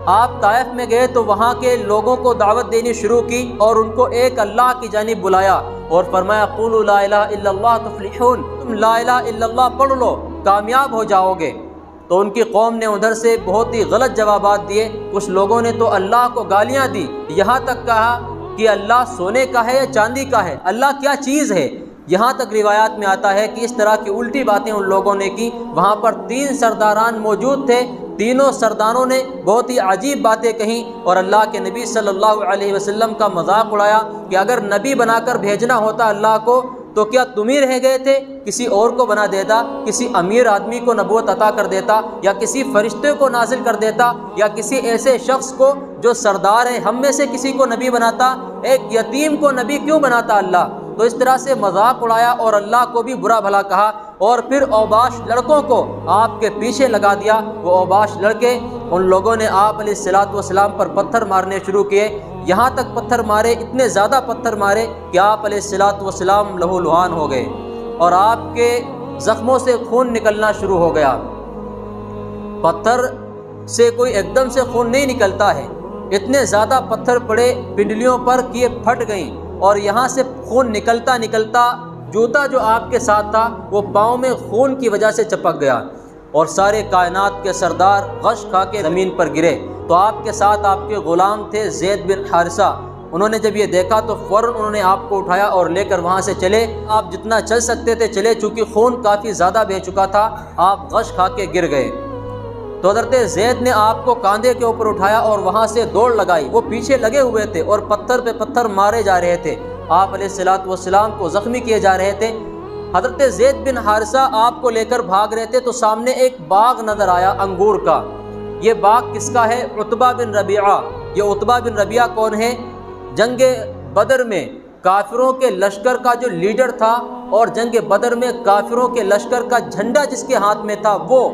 آپ طائف میں گئے تو وہاں کے لوگوں کو دعوت دینی شروع کی اور ان کو ایک اللہ کی جانب بلایا اور فرمایا قولوا لا الہ الا اللہ تفلحون، تم لا الہ الا اللہ پڑھ لو کامیاب ہو جاؤ گے۔ تو ان کی قوم نے ادھر سے بہت ہی غلط جوابات دیے، کچھ لوگوں نے تو اللہ کو گالیاں دی، یہاں تک کہا کہ اللہ سونے کا ہے یا چاندی کا ہے، اللہ کیا چیز ہے۔ یہاں تک روایات میں آتا ہے کہ اس طرح کی الٹی باتیں ان لوگوں نے کی۔ وہاں پر 3 سرداران موجود تھے، تینوں سرداروں نے بہت ہی عجیب باتیں کہیں اور اللہ کے نبی صلی اللہ علیہ وسلم کا مذاق اڑایا کہ اگر نبی بنا کر بھیجنا ہوتا اللہ کو تو کیا تم ہی رہ گئے تھے، کسی اور کو بنا دیتا، کسی امیر آدمی کو نبوت عطا کر دیتا یا کسی فرشتے کو نازل کر دیتا یا کسی ایسے شخص کو جو سردار ہے ہم میں سے کسی کو نبی بناتا، ایک یتیم کو نبی کیوں بناتا اللہ۔ تو اس طرح سے مذاق اڑایا اور اللہ کو بھی برا بھلا کہا اور پھر اوباش لڑکوں کو آپ کے پیچھے لگا دیا۔ وہ اوباش لڑکے ان لوگوں نے آپ علیہ الصلاۃ والسلام پر پتھر مارنے شروع کیے، یہاں تک پتھر مارے، اتنے زیادہ پتھر مارے کہ آپ علیہ الصلاۃ والسلام لہو لہان ہو گئے اور آپ کے زخموں سے خون نکلنا شروع ہو گیا۔ پتھر سے کوئی ایک دم سے خون نہیں نکلتا ہے، اتنے زیادہ پتھر پڑے پنڈلیوں پر کہ یہ پھٹ گئیں اور یہاں سے خون نکلتا نکلتا جوتا جو آپ کے ساتھ تھا وہ پاؤں میں خون کی وجہ سے چپک گیا اور سارے کائنات کے سردار غش کھا کے زمین پر گرے۔ تو آپ کے ساتھ آپ کے غلام تھے زید بن حارثہ، انہوں نے جب یہ دیکھا تو فوراً انہوں نے آپ کو اٹھایا اور لے کر وہاں سے چلے۔ آپ جتنا چل سکتے تھے چلے، چونکہ خون کافی زیادہ بہہ چکا تھا، آپ غش کھا کے گر گئے۔ تو حضرت زید نے آپ کو کاندھے کے اوپر اٹھایا اور وہاں سے دوڑ لگائی، وہ پیچھے لگے ہوئے تھے اور پتھر پہ پتھر مارے جا رہے تھے، آپ علیہ الصلاۃ والسلام کو زخمی کیے جا رہے تھے۔ حضرت زید بن حارثہ آپ کو لے کر بھاگ رہے تھے تو سامنے ایک باغ نظر آیا انگور کا۔ یہ باغ کس کا ہے؟ عتبہ بن ربیعہ۔ یہ عتبہ بن ربیعہ کون ہے؟ جنگ بدر میں کافروں کے لشکر کا جو لیڈر تھا اور جنگ بدر میں کافروں کے لشکر کا جھنڈا جس کے ہاتھ میں تھا، وہ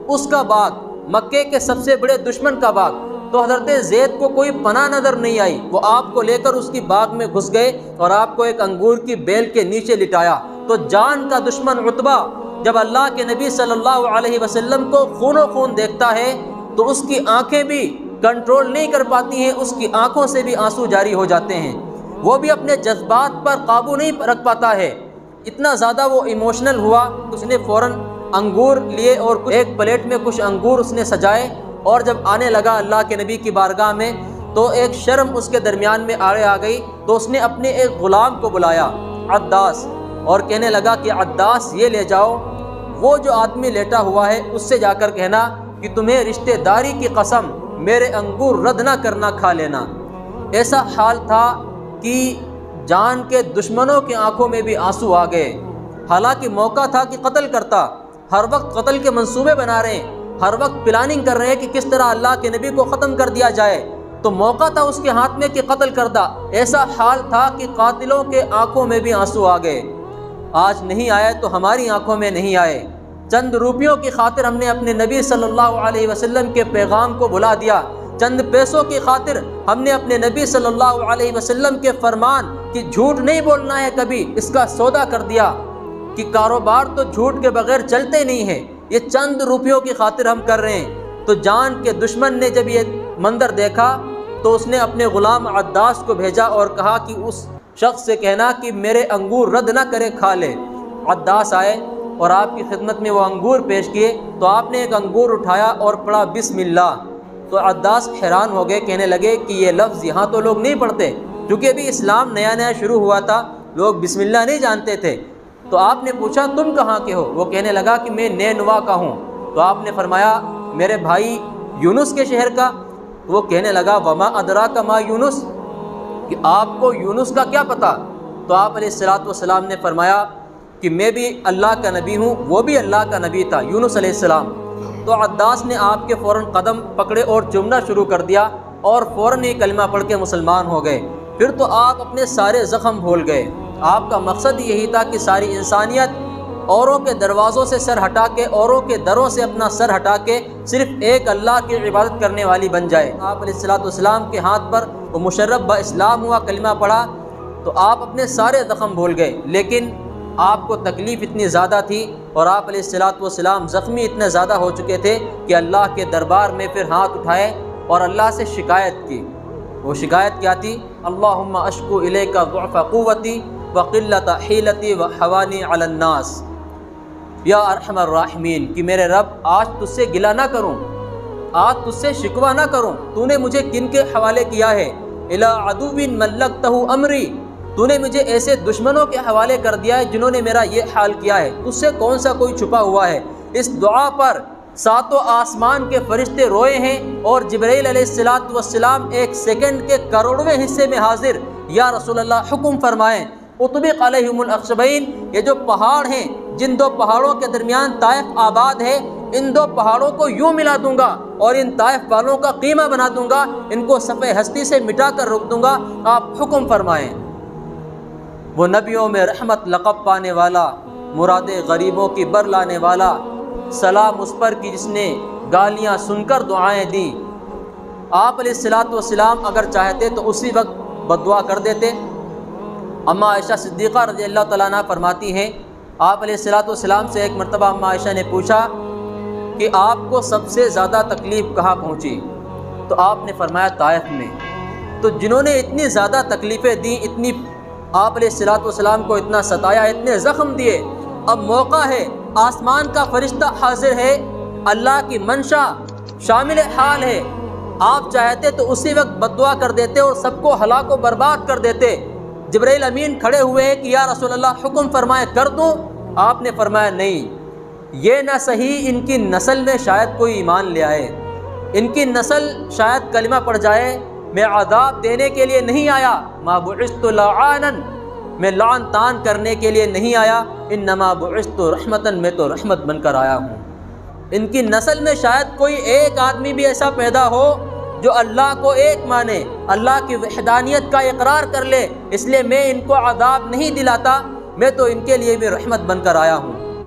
اس کا باغ، مکے کے سب سے بڑے دشمن کا باغ۔ تو حضرت زید کو کوئی پناہ نظر نہیں آئی، وہ آپ کو لے کر اس کی باغ میں گھس گئے اور آپ کو ایک انگور کی بیل کے نیچے لٹایا۔ تو جان کا دشمن عتبہ جب اللہ کے نبی صلی اللہ علیہ وسلم کو خون و خون دیکھتا ہے تو اس کی آنکھیں بھی کنٹرول نہیں کر پاتی ہیں، اس کی آنکھوں سے بھی آنسو جاری ہو جاتے ہیں، وہ بھی اپنے جذبات پر قابو نہیں رکھ پاتا ہے، اتنا زیادہ وہ ایموشنل ہوا۔ اس نے فوراً انگور لیے اور ایک پلیٹ میں کچھ انگور اس نے سجائے اور جب آنے لگا اللہ کے نبی کی بارگاہ میں تو ایک شرم اس کے درمیان میں آڑے آ گئی۔ تو اس نے اپنے ایک غلام کو بلایا عداس اور کہنے لگا کہ عداس یہ لے جاؤ، وہ جو آدمی لیٹا ہوا ہے اس سے جا کر کہنا کہ تمہیں رشتہ داری کی قسم میرے انگور رد نہ کرنا، کھا لینا۔ ایسا حال تھا کہ جان کے دشمنوں کی آنکھوں میں بھی آنسو آ گئے، حالانکہ موقع تھا کہ قتل کرتا، ہر وقت قتل کے منصوبے بنا رہے ہیں، ہر وقت پلاننگ کر رہے ہیں کہ کس طرح اللہ کے نبی کو ختم کر دیا جائے، تو موقع تھا اس کے ہاتھ میں کہ قتل کردہ۔ ایسا حال تھا کہ قاتلوں کے آنکھوں میں بھی آنسو آ گئے۔ آج نہیں آئے تو ہماری آنکھوں میں نہیں آئے، چند روپیوں کی خاطر ہم نے اپنے نبی صلی اللہ علیہ وسلم کے پیغام کو بھلا دیا، چند پیسوں کی خاطر ہم نے اپنے نبی صلی اللہ علیہ وسلم کے فرمان کہ جھوٹ نہیں بولنا ہے کبھی، اس کا سودا کر دیا کہ کاروبار تو جھوٹ کے بغیر چلتے نہیں ہیں، یہ چند روپیوں کی خاطر ہم کر رہے ہیں۔ تو جان کے دشمن نے جب یہ منظر دیکھا تو اس نے اپنے غلام عداس کو بھیجا اور کہا کہ اس شخص سے کہنا کہ میرے انگور رد نہ کرے، کھا لے۔ عداس آئے اور آپ کی خدمت میں وہ انگور پیش کیے تو آپ نے ایک انگور اٹھایا اور پڑھا بسم اللہ۔ تو عداس حیران ہو گئے، کہنے لگے کہ یہ لفظ یہاں تو لوگ نہیں پڑھتے، کیونکہ ابھی اسلام نیا نیا شروع ہوا تھا، لوگ بسم اللہ نہیں جانتے تھے۔ تو آپ نے پوچھا تم کہاں کے ہو؟ وہ کہنے لگا کہ میں نینوا کا ہوں۔ تو آپ نے فرمایا میرے بھائی یونس کے شہر کا؟ وہ کہنے لگا وما ادراک ما یونس، کہ آپ کو یونس کا کیا پتہ؟ تو آپ علیہ الصلاۃ والسلام نے فرمایا کہ میں بھی اللہ کا نبی ہوں، وہ بھی اللہ کا نبی تھا یونس علیہ السلام۔ تو عداس نے آپ کے فوراً قدم پکڑے اور چومنا شروع کر دیا اور فوراً ہی کلمہ پڑھ کے مسلمان ہو گئے۔ پھر تو آپ اپنے سارے زخم بھول گئے، آپ کا مقصد یہی تھا کہ ساری انسانیت اوروں کے دروازوں سے سر ہٹا کے، اوروں کے دروں سے اپنا سر ہٹا کے صرف ایک اللہ کی عبادت کرنے والی بن جائے۔ آپ علیہ الصلاۃ والسلام کے ہاتھ پر وہ مشرف با اسلام ہوا، کلمہ پڑھا تو آپ اپنے سارے زخم بھول گئے، لیکن آپ کو تکلیف اتنی زیادہ تھی اور آپ علیہ الصلاۃ والسلام زخمی اتنے زیادہ ہو چکے تھے کہ اللہ کے دربار میں پھر ہاتھ اٹھائے اور اللہ سے شکایت کی۔ وہ شکایت کیا تھی؟ اللہم اشکو الیک ضعف قوتی وقلت حیلتی وحوانی علی الناس، یا ارحم الراحمین، کہ میرے رب آج تجھ سے گلہ نہ کروں، آج تجھ سے شکوہ نہ کروں، تو نے مجھے کن کے حوالے کیا ہے؟ الی عدو ملکتہ امری، تو نے مجھے ایسے دشمنوں کے حوالے کر دیا ہے جنہوں نے میرا یہ حال کیا ہے، تجھ سے کون سا کوئی چھپا ہوا ہے؟ اس دعا پر ساتوں آسمان کے فرشتے روئے ہیں، اور جبرائیل علیہ السلام ایک سیکنڈ کے کروڑویں حصے میں حاضر، یا رسول اللہ حکم فرمائیں اطبق علیہم الاخشبین، یہ جو پہاڑ ہیں، جن دو پہاڑوں کے درمیان طائف آباد ہے، ان دو پہاڑوں کو یوں ملا دوں گا اور ان طائف والوں کا قیمہ بنا دوں گا، ان کو صفحہ ہستی سے مٹا کر رکھ دوں گا، آپ حکم فرمائیں۔ وہ نبیوں میں رحمت لقب پانے والا، مراد غریبوں کی بر لانے والا، سلام اس پر کی جس نے گالیاں سن کر دعائیں دیں۔ آپ علیہ السلام اگر چاہتے تو اسی وقت بد دعا کر دیتے۔ اماں عائشہ صدیقہ رضی اللہ تعالیٰ عنہ فرماتی ہیں، آپ علیہ السلام سے ایک مرتبہ اماں عائشہ نے پوچھا کہ آپ کو سب سے زیادہ تکلیف کہاں پہنچی؟ تو آپ نے فرمایا طائف میں۔ تو جنہوں نے اتنی زیادہ تکلیفیں دیں، اتنی آپ علیہ السلام کو اتنا ستایا، اتنے زخم دیے، اب موقع ہے، آسمان کا فرشتہ حاضر ہے، اللہ کی منشا شامل حال ہے، آپ چاہتے تو اسی وقت بد دعا کر دیتے اور سب کو ہلاک و برباد کر دیتے۔ جبرائیل امین کھڑے ہوئے ہیں کہ یا رسول اللہ حکم فرمائے کر دوں؟ آپ نے فرمایا نہیں، یہ نہ صحیح، ان کی نسل میں شاید کوئی ایمان لے آئے، ان کی نسل شاید کلمہ پڑھ جائے، میں عذاب دینے کے لیے نہیں آیا، ما بعثت لعانا، میں لعن تان کرنے کے لیے نہیں آیا، انما بعثت رحمتا، میں تو رحمت بن کر آیا ہوں۔ ان کی نسل میں شاید کوئی ایک آدمی بھی ایسا پیدا ہو جو اللہ کو ایک مانے، اللہ کی وحدانیت کا اقرار کر لے، اس لیے میں ان کو عذاب نہیں دلاتا، میں تو ان کے لیے بھی رحمت بن کر آیا ہوں۔